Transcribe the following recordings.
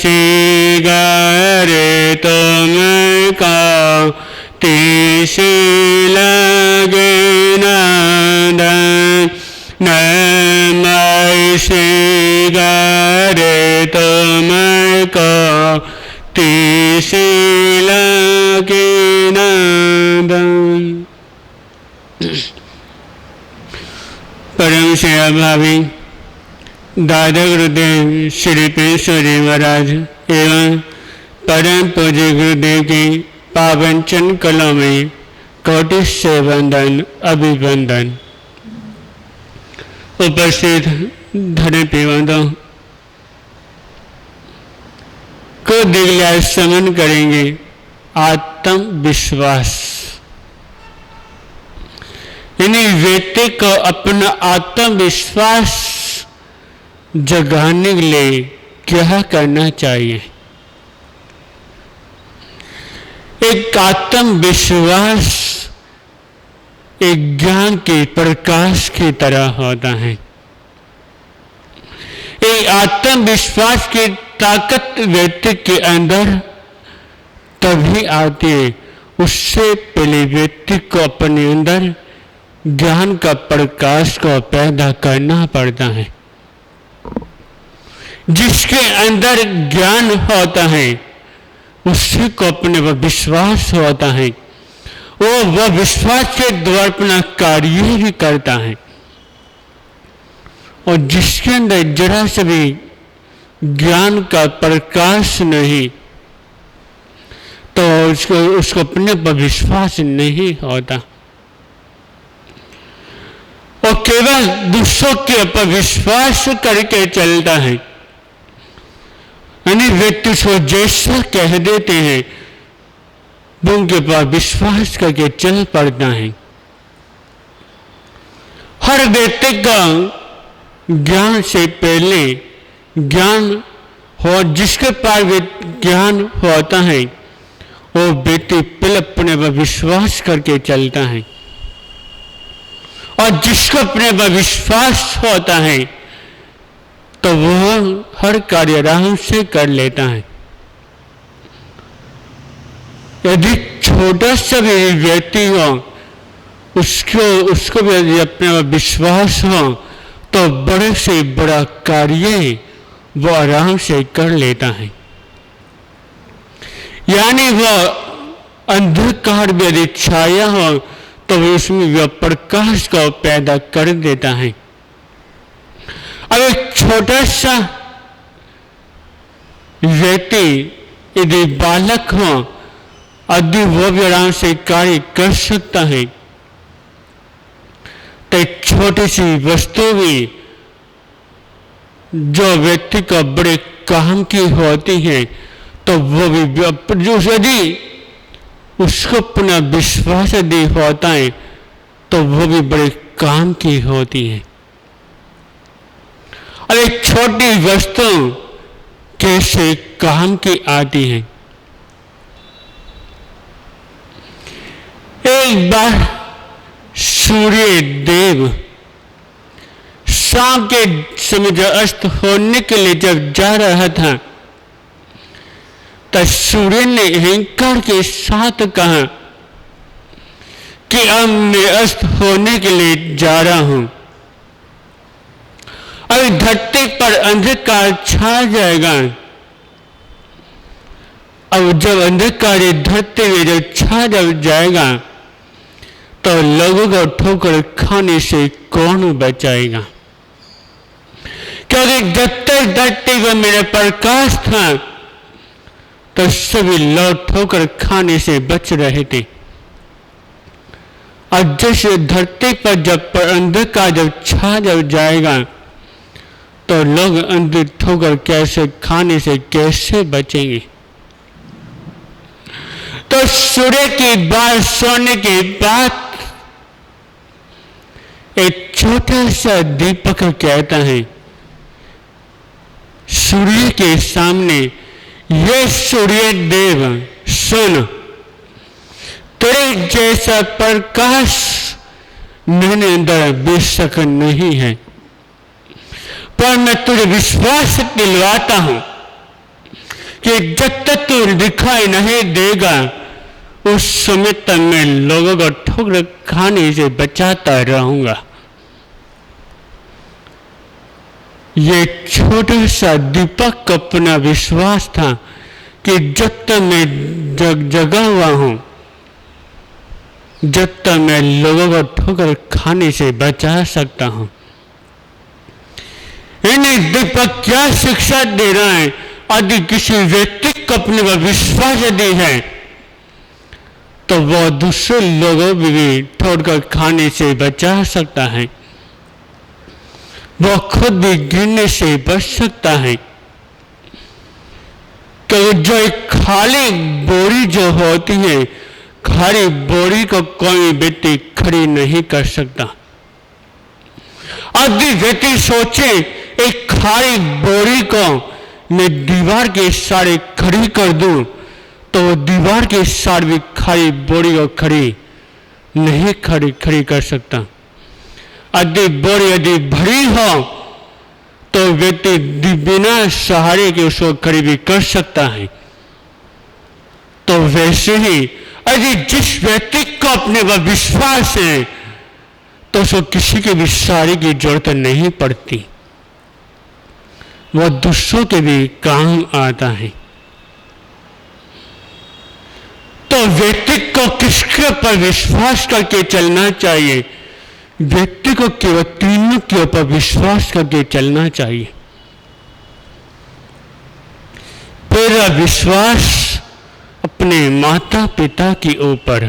सिगारे तुमको तीस लगे नंदन नमः सिगारे तुमको तीस लगे नंदन। परम सेवा भावी दादा गुरुदेव श्री पेश्वरी महाराज एवं परम पूज्य गुरुदेव की पावन चरण कलों में कोटि से वंदन अभिवंदन। उपस्थित धर्म पेवंदों को दिग्ला समन करेंगे आत्मविश्वास, यानी व्यक्ति को अपना आत्मविश्वास जगाने के लिए क्या करना चाहिए। एक आत्मविश्वास एक ज्ञान के प्रकाश की तरह होता है। एक आत्मविश्वास की ताकत व्यक्ति के अंदर तभी आती है, उससे पहले व्यक्ति को अपने अंदर ज्ञान का प्रकाश को पैदा करना पड़ता है। जिसके अंदर ज्ञान होता है उससे को अपने वह विश्वास होता है, वह विश्वास के द्वारा अपना कार्य भी करता है। और जिसके अंदर जरा से भी ज्ञान का प्रकाश नहीं तो उसको अपने पर विश्वास नहीं होता, और केवल दूसरों के ऊपर विश्वास करके चलता है। यानी व्यक्ति को जैसा कह देते हैं वो उनके पास विश्वास करके चल पड़ता है। हर व्यक्ति का ज्ञान से पहले ज्ञान हो, जिसके पास ज्ञान होता है वो व्यक्ति पहले अपने पर विश्वास करके चलता है, और जिसको अपने पर विश्वास होता है तो वह हर कार्य आराम से कर लेता है। यदि छोटा सा भी व्यक्ति हो उसको भी यदि अपने पर विश्वास हो तो बड़े से बड़ा कार्य वो आराम से कर लेता है। यानी वह अंधकार भी यदि छाया हो तो उसमें वह प्रकाश को पैदा कर देता है। अब एक छोटा सा व्यक्ति यदि बालक हो यदि वो भी आराम से कार्य कर सकता है तो एक छोटी सी वस्तु भी जो व्यक्ति को बड़े काम की होती है तो वो भी यदि उसको अपना विश्वास यदि होता है तो वो भी बड़े काम की होती है। और एक छोटी वस्तु कैसे काम की आती है। एक बार सूर्य देव शाम के समय जब अस्त होने के लिए जब जा रहा था तब सूर्य ने अहंकार के साथ कहा कि अब मैं अस्त होने के लिए जा रहा हूं, अब धरती पर अंधकार छा जाएगा। अब जब अंधकार धरती में जब छा जाएगा तो लोगों को ठोकर खाने से कौन बचाएगा, क्योंकि जब तक धरती पर मेरा प्रकाश था तो सभी लोग ठोकर खाने से बच रहे थे। और जैसे धरती पर जब अंधकार जब छा जाएगा तो लोग अंधे ठोकर कैसे खाने से कैसे बचेंगे। तो सूर्य की बात सोने के बाद एक छोटा सा दीपक कहता है सूर्य के सामने, ये सूर्य देव सुन, तेरे जैसा प्रकाश मेरे अंदर बेशक नहीं है, पर मैं तुझे विश्वास दिलवाता हूं कि जब तक तू दिखाई नहीं देगा उस समय तक मैं लोगों को ठोकर खाने से बचाता रहूंगा। ये छोटा सा दीपक का अपना विश्वास था कि जब तक मैं जगा हुआ हूं, जब तक मैं लोगों को ठोकर खाने से बचा सकता हूं। इन्हें दीपक क्या शिक्षा दे रहा है? यदि किसी व्यक्ति को अपने पर विश्वास यदि है तो वह दूसरे लोगों को भी ठोकर खाने से बचा सकता है, वह खुद भी गिरने से बच सकता है। तो जो एक खाली बोरी जो होती है, खाली बोरी को कोई व्यक्ति खड़ी नहीं कर सकता। अब भी व्यक्ति सोचे एक खाली बोरी को मैं दीवार के सहारे खड़ी कर दूं तो वो दीवार के सहारे भी खाली बोरी को खड़ी नहीं खड़ी कर सकता। यदि बोरी यदि भरी हो तो व्यक्ति बिना सहारे के उसको खड़ी भी कर सकता है। तो वैसे ही यदि जिस व्यक्ति को अपने पर विश्वास है तो उसको किसी के भी सहारे की जरूरत नहीं पड़ती, वह दूसरों के भी काम आता है। तो व्यक्ति को किसके पर विश्वास करके चलना चाहिए? व्यक्ति को केवल तीनों के ऊपर विश्वास करके चलना चाहिए। पहला विश्वास अपने माता पिता के ऊपर,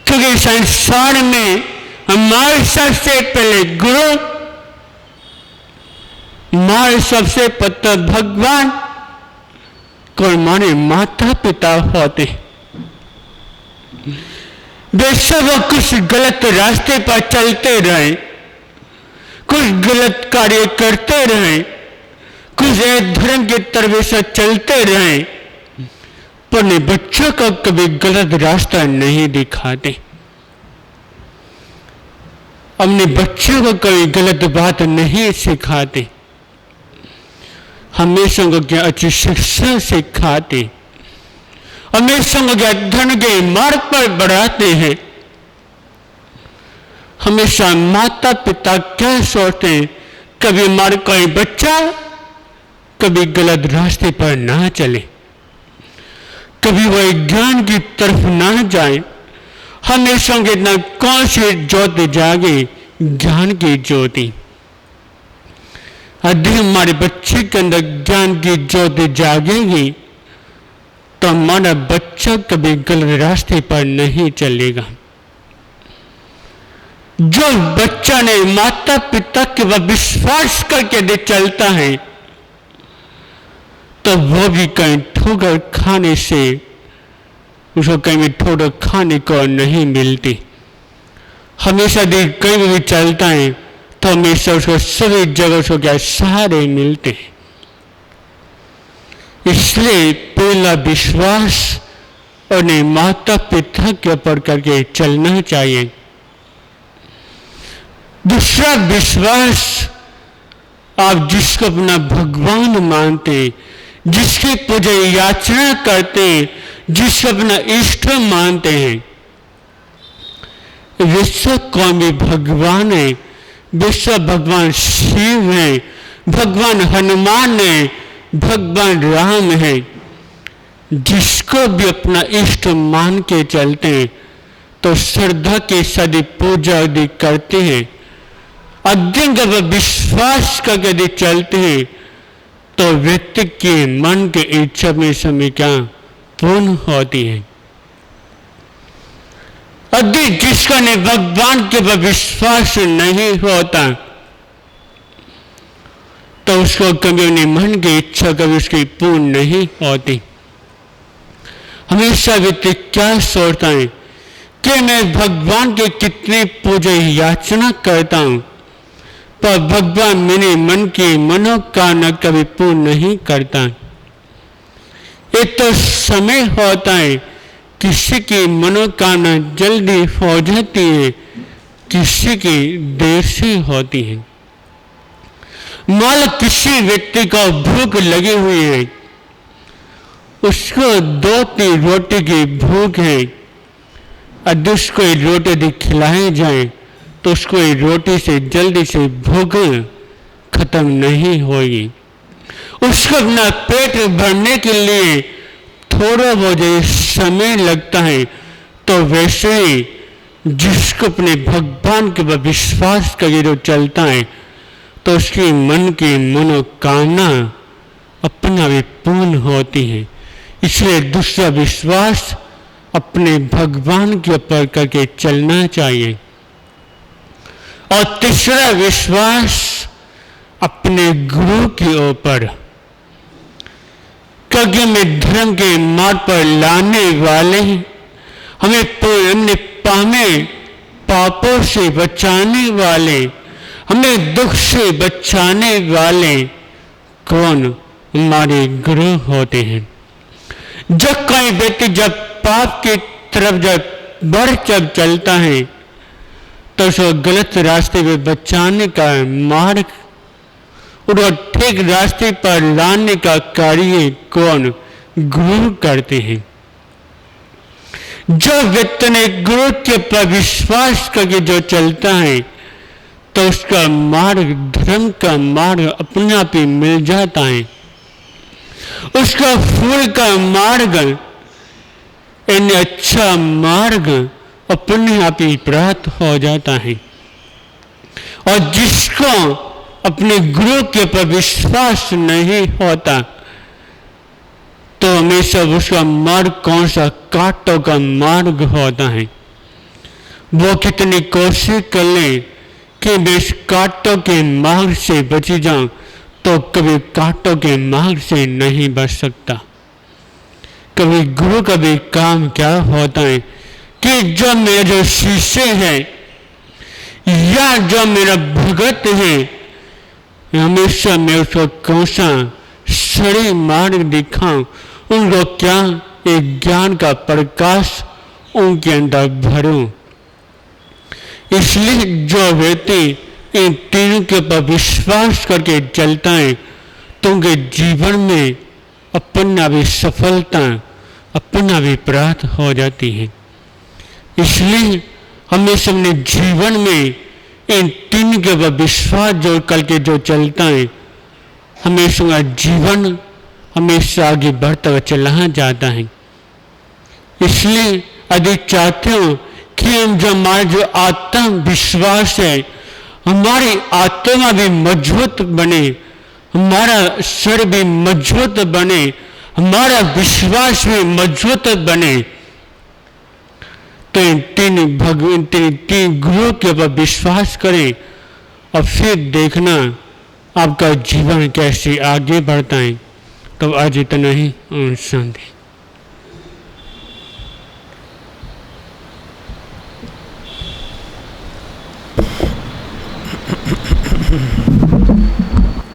क्योंकि संसार में हमारे सबसे पहले गुरु, हमारे सबसे पहले भगवान को हमारे माता पिता होते हैं। बेशक वो कुछ गलत रास्ते पर चलते रहे, कुछ गलत कार्य करते रहे, कुछ धर्म के तरफ से चलते रहे, पर अपने बच्चों को कभी गलत रास्ता नहीं दिखाते, अपने बच्चों को कभी गलत बात नहीं सिखाते, हमेशा उनको क्या अच्छी शिक्षा सिखाते, हमेशा उनको क्या धर्म के मार्ग पर बढ़ाते हैं। हमेशा माता पिता क्या सोचते हैं, कभी हमारा कोई बच्चा कभी गलत रास्ते पर ना चले, कभी वह ज्ञान की तरफ ना जाए। हमेशा उनके इतना कौन सी ज्योति जागे, ज्ञान की ज्योति। यदि हमारे बच्चे के अंदर ज्ञान की ज्योति जागेगी तो हमारा बच्चा कभी गलत रास्ते पर नहीं चलेगा। जो बच्चा ने माता पिता के ऊपर विश्वास करके यदि चलता है तो वो भी कहीं ठोकर खाने से, उसको कहीं भी ठोकर खाने को नहीं मिलती। हमेशा यदि कहीं भी चलता है तो हमेशा उसको सभी जगह उसको क्या सहारे मिलते हैं। इसलिए पहला विश्वास अपने माता पिता के ऊपर करके चलना चाहिए। दूसरा विश्वास, आप जिसको अपना भगवान मानते हैं, जिसकी पूजा याचना करते हैं, जिसको अपना इष्ट मानते हैं, विश्व कौन भी भगवान है, विश्व भगवान शिव है, भगवान हनुमान है, भगवान राम है। जिसको भी अपना इष्ट मान के चलते हैं तो श्रद्धा के सदी पूजा यदि करते हैं, अध्ययन जब विश्वास करके यदि चलते हैं तो व्यक्ति के मन के इच्छा में समय क्या पूर्ण होती है। यदि जिसका ने भगवान के पर विश्वास नहीं होता तो उसको कभी अपने मन की इच्छा कभी उसकी पूर्ण नहीं होती। हमेशा व्यक्ति क्या सोचता है कि मैं भगवान के कितने पूजा याचना करता हूं पर भगवान मेरे मन की मनोकामना कभी पूर्ण नहीं करता। एक तो समय होता है, किसी की मनोकामना जल्दी हो जाती है, किसी की देर से होती है। मान लो किसी व्यक्ति को भूख लगी हुई है, उसको 2-3 रोटी की भूख है, यदि उसको एक रोटी यदि खिलाई जाए तो उसको एक रोटी से जल्दी से भूख खत्म नहीं होगी। उसको अपना पेट भरने के लिए थोड़ा बहुत समय लगता है। तो वैसे ही जिसको अपने भगवान के ऊपर विश्वास करके जो चलता है तो उसकी मन की मनोकामना अपना भी पूर्ण होती है। इसलिए दूसरा विश्वास अपने भगवान के ऊपर करके चलना चाहिए। और तीसरा विश्वास अपने गुरु के ऊपर, क्योंकि हमें धर्म के मार्ग पर लाने वाले, हमें पापों से बचाने वाले, हमें दुख से बचाने वाले कौन? हमारे गुरु होते हैं। जब कोई व्यक्ति जब पाप की तरफ जब बढ़ चलता है तो उसको गलत रास्ते पे बचाने का मार्ग और ठीक रास्ते पर लाने का कार्य कौन? गुरु करते हैं। जो व्यक्ति ने गुरु के पर विश्वास करके जो चलता है तो उसका मार्ग, धर्म का मार्ग अपने आप ही मिल जाता है। उसका फूल का मार्ग, इन अच्छा मार्ग अपने आप ही प्राप्त हो जाता है। और जिसको अपने गुरु के ऊपर विश्वास नहीं होता तो हमेशा उसका मार्ग कौन सा? कांटों का मार्ग होता है। वो कितनी कोशिश कर ले कि मैं इस कांटों के मार्ग से बच जाऊं तो कभी कांटों के मार्ग से नहीं बच सकता। कभी गुरु का भी काम क्या होता है कि जो मेरे जो शिष्य है या जो मेरा भगत है, हमेशा मैं उसको कौन सा सही मार्ग दिखाऊं, उनको क्या एक ज्ञान का प्रकाश उनके अंदर भरूं। इसलिए जो व्यक्ति इन तीनों के ऊपर विश्वास करके चलता है तो उनके जीवन में अपना भी सफलता, अपना भी प्राप्त हो जाती है। इसलिए हमें अपने जीवन में इन तीन के ऊपर विश्वास जोड़ करके जो चलता है, हमेशा जीवन हमेशा आगे बढ़ता हुआ चला जाता है। इसलिए यदि चाहते हो कि हम जो हमारा जो आत्मविश्वास है, हमारी आत्मा भी मजबूत बने, हमारा शरीर भी मजबूत बने, हमारा विश्वास भी मजबूत बने, तो इन तीन गुरुओं के ऊपर विश्वास करें और फिर देखना आपका जीवन कैसे आगे बढ़ता है। तो आज इतना ही। शांति।